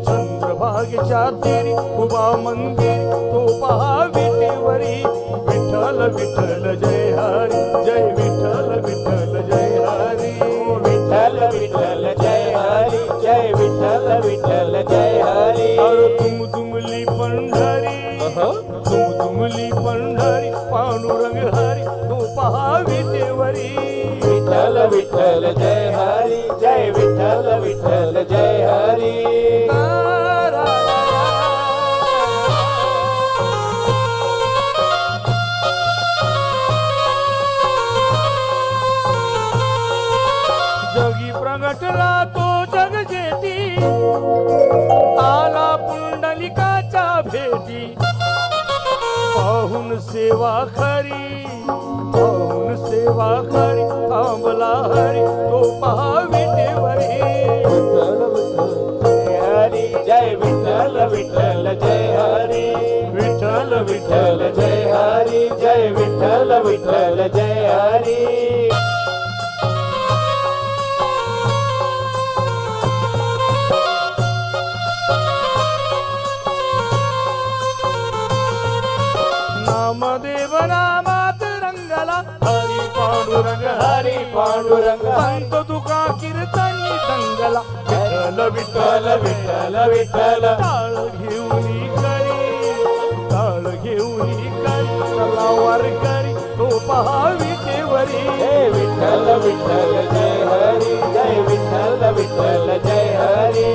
चंद्रभागेच्या तीरी उभा मंदिर तो पहा विटेवरी विठ्ठल विठ्ठल जय हरी जय विठ्ठल विठ्ठल जय हरी विठ्ठल विठ्ठल जय हरी जय विठ्ठल विठ्ठल जय हरी अरे दुमली पंढरी पांडुरंग हरी तो पहा विटेवरी विठ्ठल विठ्ठल जय हरी जय विठ्ठल विठ्ठल जय हरी जगी प्रगटला तो जग जेती आला पुंडलिकाच्या भेटी पाहून सेवा खरी थांबला हरी तो पहा विटेवरी विठ्ठल विठ्ठल जय हरी विठ्ठल विठ्ठल जय हरी जय विठ्ठल विठ्ठल जय हरी नामदेव नामात रंगला हरी पांडुरंग संत तुका कीर्तनी दंगला विठ्ठल विठ्ठल विठ्ठल विठ्ठल टाळ घेऊनी करी तलावार करी तो पहा विटेवरी विठ्ठल विठ्ठल जय हरी जय विठ्ठल विठ्ठल जय हरी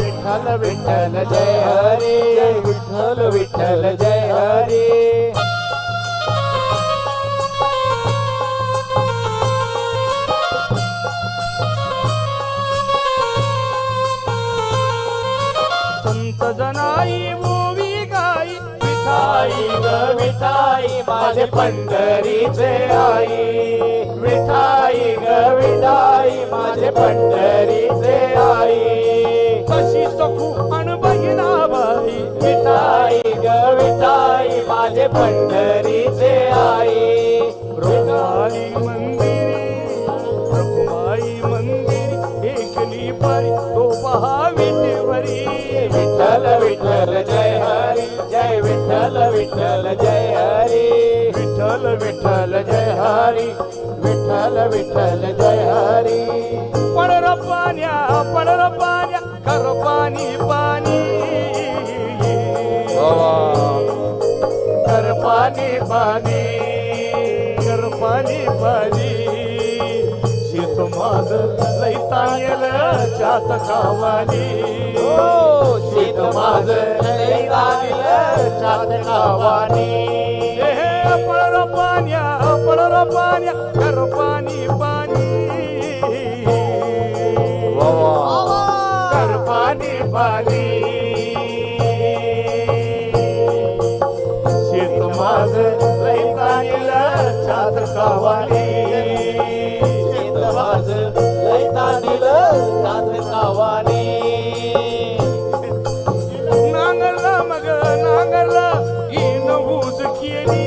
विठ्ठल विठ्ठल जय हरी जय विठ्ठल विठ्ठल जय हरी संत जनाई ओवी गाई विठाई ग विठाई माझे पंढरीचे आई विठाई ग विठाई माझे पंढरीचे आई कशी सखू अन बहिणाबाई विठाई ग विठाई माझे पंढरीचे आई रखुमाई मंदिरी एकली परी तो पहा विटेवरी विठ्ठल विठ्ठल जय हरी जय विठ्ठल विठ्ठल जय हरी विठ्ठल विठ्ठल जय हरी विठ्ठल विठ्ठल जय हरी पडर पाण्या कर पाणी कर पाणी शेत माझ लई ताणेल चात खावानी शेत माझ चात खावानी पडर पाण्या कर पाणी कर पाणी शेत माझ लई ताणेल चात खावानी शेत माझ लई ताणेल चात खावानी नांगरला इन ऊस केली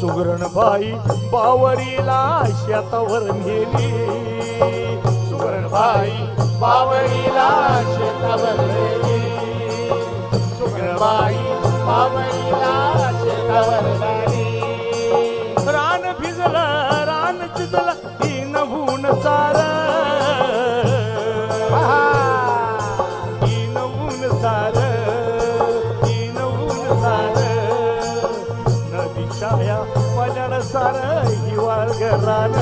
सुगरणबाई बावरीला शेतावर नेली सुगरणबाई बावळीला शेतावर नेली सुगरणबाई बावळीला शेतावर नेली रान भिजलं रान चिजलं इन ऊन सार नदीच्या पल्याड सार हिवाळ घरान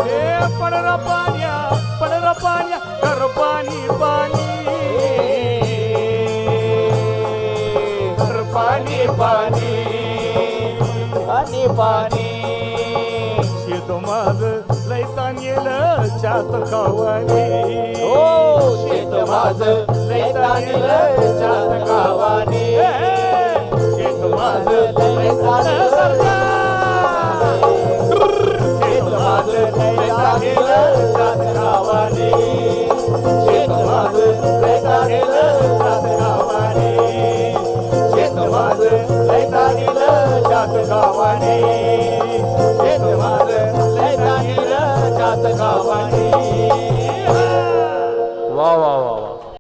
हे पडर पाण्या कर पाणी पाणी शेत माझ लय ताणेल चात खावानी शेत माझ लय ताणेल चात खावानी शेत माझ लय ताणेल शेत माझ लय ताणेल चात खावानी शेत माझ लय ताणेल चात खावानी वाणी. वा वा वा वा.